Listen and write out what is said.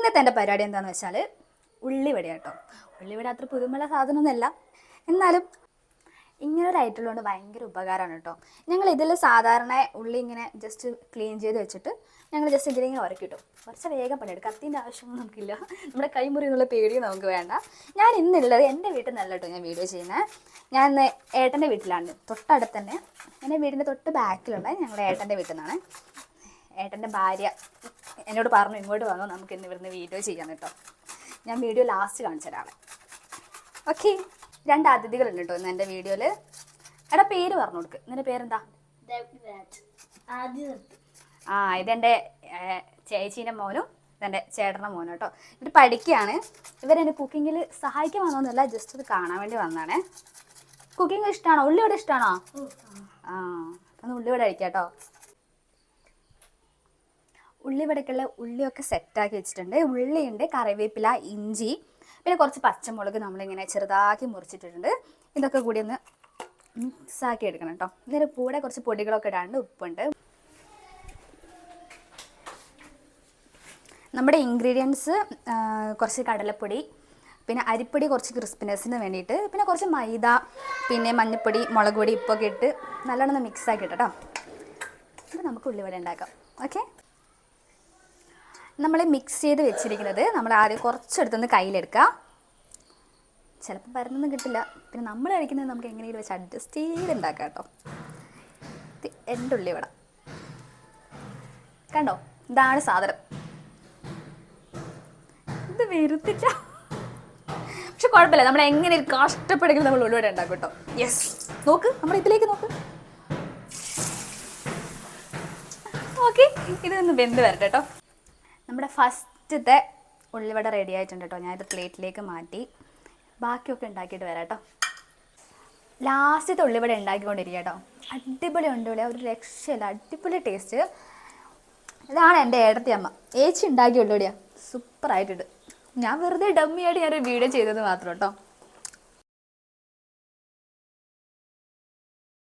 ഇന്നത്തെ എൻ്റെ പരിപാടി എന്താണെന്ന് വെച്ചാൽ ഉള്ളിവട കേട്ടോ. ഉള്ളിവട അത്ര പുതുമയുള്ള സാധനമൊന്നുമല്ല, എന്നാലും ഇങ്ങനൊരു ഐറ്റം കൊണ്ട് ഭയങ്കര ഉപകാരമാണ് കേട്ടോ. ഞങ്ങൾ ഇതിൽ സാധാരണ ഉള്ളി ഇങ്ങനെ ജസ്റ്റ് ക്ലീൻ ചെയ്ത് വെച്ചിട്ട് ഞങ്ങൾ ജസ്റ്റ് ഇതിലിങ്ങനെ ഉരക്കി കിട്ടും. കുറച്ച് വേഗം പണിയെടുക്കും, കത്തിൻ്റെ ആവശ്യമൊന്നും നമുക്കില്ല, നമ്മുടെ കൈമുറി എന്നുള്ള പേടിയും നമുക്ക് വേണ്ട. ഞാൻ ഇന്നുള്ളത് എൻ്റെ വീട്ടിൽ നിന്നല്ല കേട്ടോ ഞാൻ വീഡിയോ ചെയ്യുന്നത്. ഞാൻ ഇന്ന് ഏട്ടൻ്റെ വീട്ടിലാണ്, തൊട്ടടുത്ത് തന്നെ, എൻ്റെ വീടിൻ്റെ തൊട്ട് ബാക്കിലുള്ള ഞങ്ങളുടെ ഏട്ടൻ്റെ വീട്ടിൽ നിന്നാണ്. ഏട്ടൻ്റെ ഭാര്യ എന്നോട് പറഞ്ഞു ഇങ്ങോട്ട് വന്നോ നമുക്ക് ഇന്ന് ഇവിടുന്ന് വീഡിയോ ചെയ്യാൻ കേട്ടോ. ഞാൻ വീഡിയോ ലാസ്റ്റ് കാണിച്ചു തരാം. ഓക്കെ, 2 അതിഥികളുണ്ട് കേട്ടോ ഇന്ന് എൻ്റെ വീഡിയോയിൽ. എടാ പേര് പറഞ്ഞു കൊടുക്ക്, നിൻ്റെ പേരെന്താ? ഇതെൻ്റെ ചേച്ചീൻ്റെ മോനും ഇതെൻ്റെ ചേട്ടൻ്റെ മോനും കേട്ടോ. ഇവർ പഠിക്കുകയാണ്. ഇവരെന്നെ കുക്കിങ്ങിൽ സഹായിക്കാൻ വന്നൊന്നുമല്ല, ജസ്റ്റ് ഇത് കാണാൻ വേണ്ടി വന്നതാണ്. കുക്കിംഗ് ഇഷ്ടമാണോ? ഉള്ളിവട ഇഷ്ടമാണോ? ഒന്ന് ഉള്ളിവട കഴിക്കാം കേട്ടോ. ഉള്ളിവടക്കുള്ള ഉള്ളിയൊക്കെ സെറ്റാക്കി വെച്ചിട്ടുണ്ട്. ഉള്ളിയുണ്ട്, കറിവേപ്പില, ഇഞ്ചി, പിന്നെ കുറച്ച് പച്ചമുളക് നമ്മളിങ്ങനെ ചെറുതാക്കി മുറിച്ചിട്ടിട്ടുണ്ട്. ഇതൊക്കെ കൂടി ഒന്ന് മിക്സാക്കി എടുക്കണം കേട്ടോ. ഇതിന് കൂടെ കുറച്ച് പൊടികളൊക്കെ ഇടാണ്ട്, ഉപ്പുണ്ട്. നമ്മുടെ ഇൻഗ്രീഡിയൻസ് കുറച്ച് കടലപ്പൊടി, പിന്നെ അരിപ്പൊടി കുറച്ച് ക്രിസ്പിനെസ്സിന് വേണ്ടിയിട്ട്, പിന്നെ കുറച്ച് മൈദ, പിന്നെ മഞ്ഞൾപ്പൊടി, മുളക് പൊടി, ഉപ്പൊക്കെ ഇട്ട് നല്ലോണം മിക്സാക്കി ഇട്ടോ. ഇത് നമുക്ക് ഉള്ളിവട ഉണ്ടാക്കാം. ഓക്കെ, നമ്മൾ മിക്സ് ചെയ്ത് വെച്ചിരിക്കുന്നത് നമ്മൾ ആദ്യം കുറച്ചെടുത്തൊന്ന് കയ്യിലെടുക്കുക. ചിലപ്പോൾ പരന്നൊന്നും കിട്ടില്ല, പിന്നെ നമ്മൾ കഴിക്കുന്നത് നമുക്ക് എങ്ങനെയെങ്കിലും വെച്ച് അഡ്ജസ്റ്റ് ചെയ്ത് ഉണ്ടാക്കാം കേട്ടോ. ഇത് എൻ്റെ ഉള്ളിവട കണ്ടോ, ഇതാണ് സാധനം. ഇത് വരുത്തില്ല, പക്ഷെ കുഴപ്പമില്ല, നമ്മൾ എങ്ങനെ കഷ്ടപ്പെടുമെങ്കിലും നമ്മൾ ഉള്ളിവട ഉണ്ടാക്കും കേട്ടോ. യെസ്, നോക്ക്, നമ്മൾ ഇതിലേക്ക് നോക്ക്. ഓക്കെ, ഇതൊന്ന് വെന്ത് വരട്ടെ കേട്ടോ. നമ്മുടെ ഫസ്റ്റത്തെ ഉള്ളിവട റെഡി ആയിട്ടുണ്ട് കേട്ടോ. ഞാനിത് പ്ലേറ്റിലേക്ക് മാറ്റി ബാക്കിയൊക്കെ ഉണ്ടാക്കിയിട്ട് വരാം കേട്ടോ. ലാസ്റ്റത്തെ ഉള്ളിവട ഉണ്ടാക്കിക്കൊണ്ടിരിക്കുക കേട്ടോ. അടിപൊളി ഉള്ളിവട, ഒരു രക്ഷയില്ല, അടിപൊളി ടേസ്റ്റ്. ഇതാണ് എൻ്റെ ഏട്ടത്തി അമ്മ, ഏച്ചി ഉണ്ടാക്കിയ ഉള്ളിവടയാണ്, സൂപ്പറായിട്ടുണ്ട്. ഞാൻ വെറുതെ ഡമ്മിയായിട്ട് ഞാനൊരു വീഡിയോ ചെയ്തത് മാത്രം കേട്ടോ.